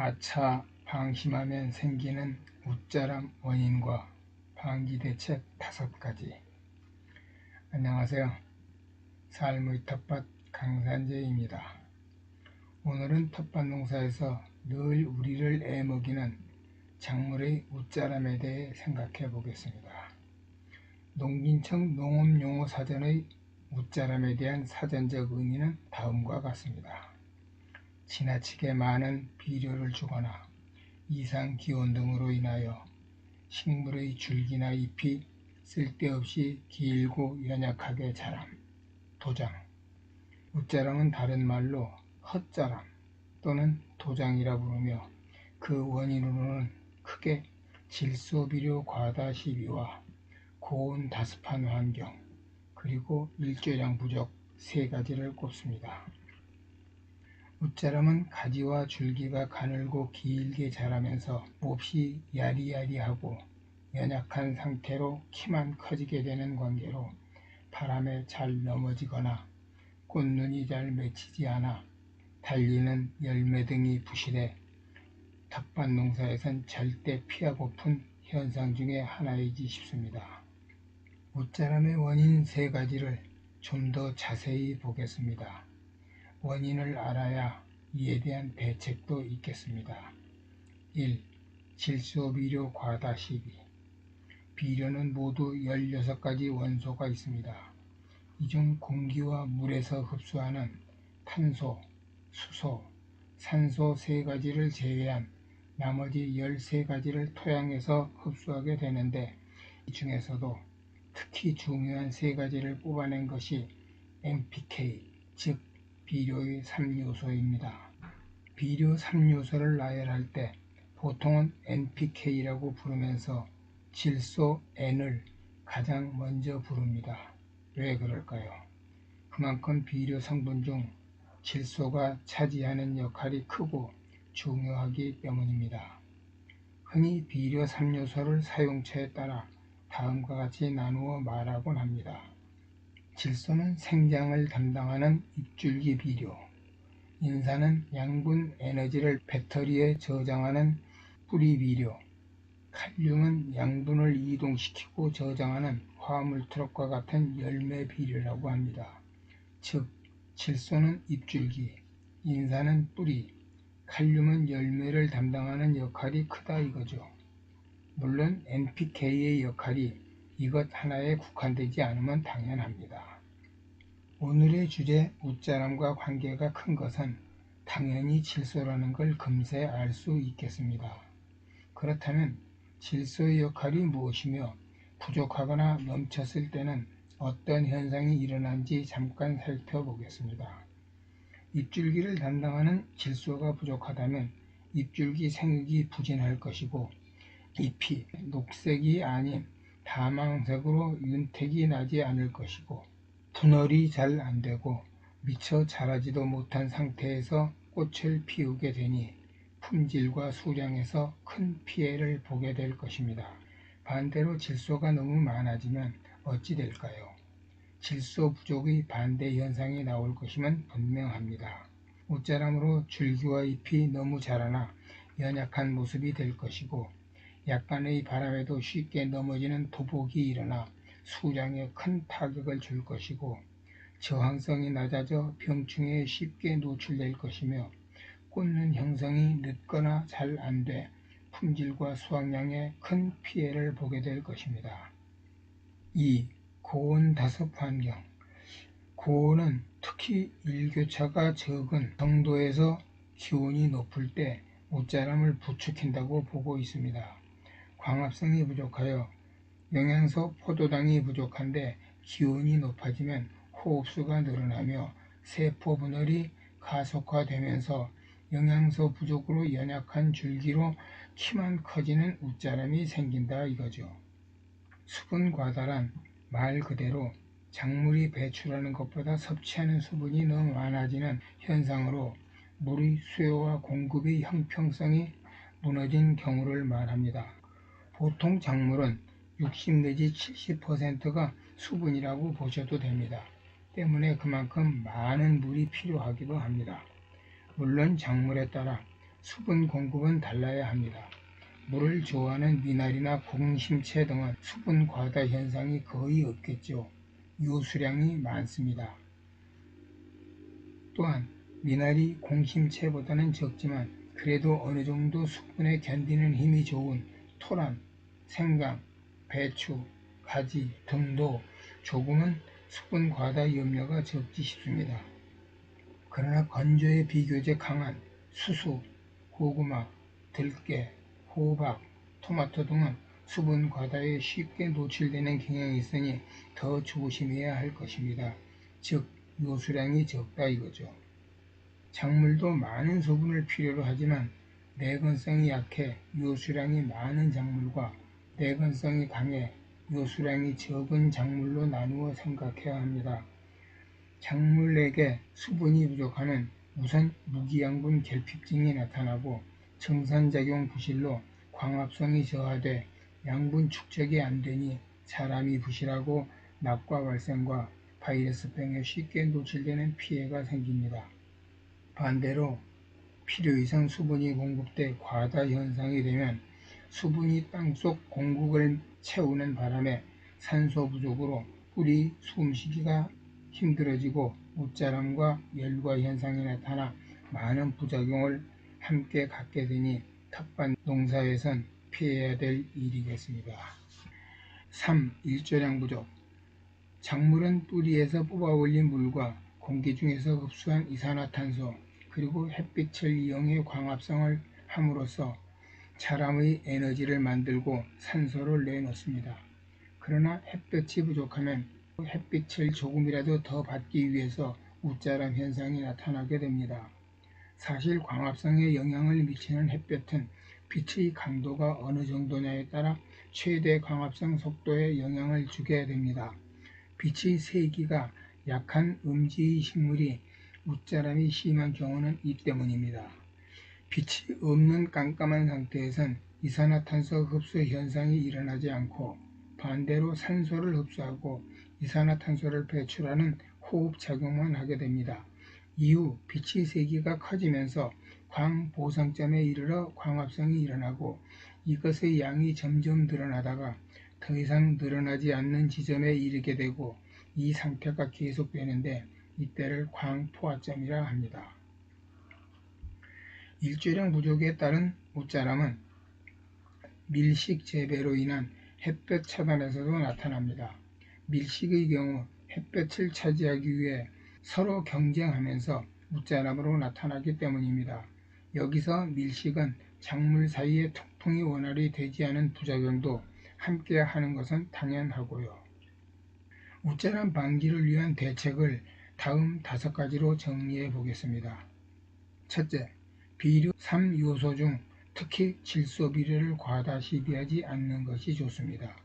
아차, 방심하면 생기는 웃자람 원인과 방지대책 5가지. 안녕하세요. 삶의 텃밭 강산재입니다. 오늘은 텃밭 농사에서 늘 우리를 애먹이는 작물의 웃자람에 대해 생각해 보겠습니다. 농민청 농업용어사전의 웃자람에 대한 사전적 의미는 다음과 같습니다. 지나치게 많은 비료를 주거나 이상 기온 등으로 인하여 식물의 줄기나 잎이 쓸데없이 길고 연약하게 자람, 도장. 웃자람은 다른 말로 헛자람 또는 도장이라 부르며 그 원인으로는 크게 질소비료 과다 시비와 고온 다습한 환경, 그리고 일조량 부족 3가지를 꼽습니다. 웃자람은 가지와 줄기가 가늘고 길게 자라면서 몹시 야리야리하고 연약한 상태로 키만 커지게 되는 관계로 바람에 잘 넘어지거나 꽃눈이 잘 맺히지 않아 달리는 열매 등이 부실해 텃밭 농사에선 절대 피하고픈 현상 중에 하나이지 싶습니다. 웃자람의 원인 3가지를 좀 더 자세히 보겠습니다. 원인을 알아야 이에 대한 대책도 있겠습니다. 1. 질소비료 과다 시비. 비료는 모두 16가지 원소가 있습니다. 이 중 공기와 물에서 흡수하는 탄소, 수소, 산소 3가지를 제외한 나머지 13가지를 토양에서 흡수하게 되는데, 이 중에서도 특히 중요한 3가지를 뽑아낸 것이 NPK, 즉 비료의 3요소입니다. 비료 3요소를 나열할 때 보통은 NPK라고 부르면서 질소 N을 가장 먼저 부릅니다. 왜 그럴까요? 그만큼 비료 성분 중 질소가 차지하는 역할이 크고 중요하기 때문입니다. 흔히 비료 3요소를 사용처에 따라 다음과 같이 나누어 말하곤 합니다. 질소는 생장을 담당하는 잎줄기 비료, 인산은 양분 에너지를 배터리에 저장하는 뿌리 비료, 칼륨은 양분을 이동시키고 저장하는 화물 트럭과 같은 열매 비료라고 합니다. 즉, 질소는 잎줄기, 인산은 뿌리, 칼륨은 열매를 담당하는 역할이 크다 이거죠. 물론 NPK의 역할이 이것 하나에 국한되지 않으면 당연합니다. 오늘의 주제 웃자람과 관계가 큰 것은 당연히 질소라는 걸 금세 알 수 있겠습니다. 그렇다면 질소의 역할이 무엇이며 부족하거나 넘쳤을 때는 어떤 현상이 일어난지 잠깐 살펴보겠습니다. 잎줄기를 담당하는 질소가 부족하다면 잎줄기 생육이 부진할 것이고, 잎이 녹색이 아닌 다망색으로 윤택이 나지 않을 것이고, 분열이 잘 안되고 미처 자라지도 못한 상태에서 꽃을 피우게 되니 품질과 수량에서 큰 피해를 보게 될 것입니다. 반대로 질소가 너무 많아지면 어찌 될까요? 질소 부족의 반대 현상이 나올 것임은 분명합니다. 웃자람으로 줄기와 잎이 너무 자라나 연약한 모습이 될 것이고, 약간의 바람에도 쉽게 넘어지는 도복이 일어나 수량에 큰 타격을 줄 것이고, 저항성이 낮아져 병충해에 쉽게 노출될 것이며, 꽂는 형성이 늦거나 잘 안돼 품질과 수확량에 큰 피해를 보게 될 것입니다. 2. 고온 다습 환경. 고온은 특히 일교차가 적은 정도에서 기온이 높을 때 웃자람을 부추긴다고 보고 있습니다. 광합성이 부족하여 영양소 포도당이 부족한데 기온이 높아지면 호흡수가 늘어나며 세포 분열이 가속화되면서 영양소 부족으로 연약한 줄기로 키만 커지는 웃자람이 생긴다 이거죠. 수분 과다란 말 그대로 작물이 배출하는 것보다 섭취하는 수분이 너무 많아지는 현상으로 물의 수요와 공급의 형평성이 무너진 경우를 말합니다. 보통 작물은 60 내지 70%가 수분이라고 보셔도 됩니다. 때문에 그만큼 많은 물이 필요하기도 합니다. 물론 작물에 따라 수분 공급은 달라야 합니다. 물을 좋아하는 미나리나 공심채 등은 수분 과다 현상이 거의 없겠죠. 요수량이 많습니다. 또한 미나리, 공심채보다는 적지만 그래도 어느 정도 수분에 견디는 힘이 좋은 토란, 생강, 배추, 가지 등도 조금은 수분 과다 염려가 적지 싶습니다. 그러나 건조에 비교적 강한 수수, 고구마, 들깨, 호박, 토마토 등은 수분 과다에 쉽게 노출되는 경향이 있으니 더 조심해야 할 것입니다. 즉 요수량이 적다 이거죠. 작물도 많은 수분을 필요로 하지만 내건성이 약해 요수량이 많은 작물과 내건성이 강해 요수량이 적은 작물로 나누어 생각해야 합니다. 작물에게 수분이 부족하면 우선 무기양분 결핍증이 나타나고 정산작용 부실로 광합성이 저하돼 양분 축적이 안되니 사람이 부실하고 낙과 발생과 바이러스병에 쉽게 노출되는 피해가 생깁니다. 반대로 필요 이상 수분이 공급돼 과다 현상이 되면 수분이 땅속 공국을 채우는 바람에 산소 부족으로 뿌리 숨쉬기가 힘들어지고 웃자람과 열과 현상이 나타나 많은 부작용을 함께 갖게 되니 텃밭 농사에선 피해야 될 일이겠습니다. 3. 일조량 부족. 작물은 뿌리에서 뽑아 올린 물과 공기 중에서 흡수한 이산화탄소 그리고 햇빛을 이용해 광합성을 함으로써 사람의 에너지를 만들고 산소를 내놓습니다. 그러나 햇볕이 부족하면 햇빛을 조금이라도 더 받기 위해서 웃자람 현상이 나타나게 됩니다. 사실 광합성에 영향을 미치는 햇볕은 빛의 강도가 어느 정도냐에 따라 최대 광합성 속도에 영향을 주게 됩니다. 빛의 세기가 약한 음지의 식물이 웃자람이 심한 경우는 이 때문입니다. 빛이 없는 깜깜한 상태에선 이산화탄소 흡수 현상이 일어나지 않고 반대로 산소를 흡수하고 이산화탄소를 배출하는 호흡작용만 하게 됩니다. 이후 빛의 세기가 커지면서 광보상점에 이르러 광합성이 일어나고 이것의 양이 점점 늘어나다가 더 이상 늘어나지 않는 지점에 이르게 되고 이 상태가 계속되는데 이때를 광포화점이라 합니다. 일조량 부족에 따른 웃자람은 밀식 재배로 인한 햇볕 차단에서도 나타납니다. 밀식의 경우 햇볕을 차지하기 위해 서로 경쟁하면서 웃자람으로 나타나기 때문입니다. 여기서 밀식은 작물 사이에 통풍이 원활히 되지 않은 부작용도 함께 하는 것은 당연하고요. 웃자람 방지를 위한 대책을 다음 5가지로 정리해 보겠습니다. 첫째, 비료 3요소 중 특히 질소 비료를 과다 시비하지 않는 것이 좋습니다.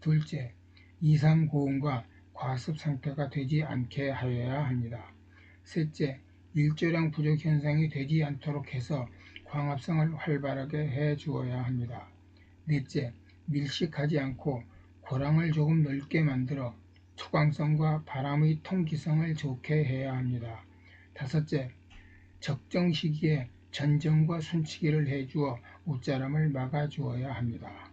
둘째, 이상고온과 과습 상태가 되지 않게 하여야 합니다. 셋째, 일조량 부족 현상이 되지 않도록 해서 광합성을 활발하게 해 주어야 합니다. 넷째, 밀식하지 않고 고랑을 조금 넓게 만들어 투광성과 바람의 통기성을 좋게 해야 합니다. 다섯째, 적정 시기에 전정과 순치기를 해주어 웃자람을 막아주어야 합니다.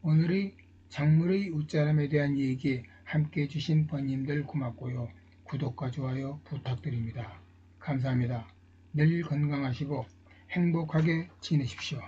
오늘의 작물의 웃자람에 대한 얘기 함께 해주신 번님들 고맙고요. 구독과 좋아요 부탁드립니다. 감사합니다. 늘 건강하시고 행복하게 지내십시오.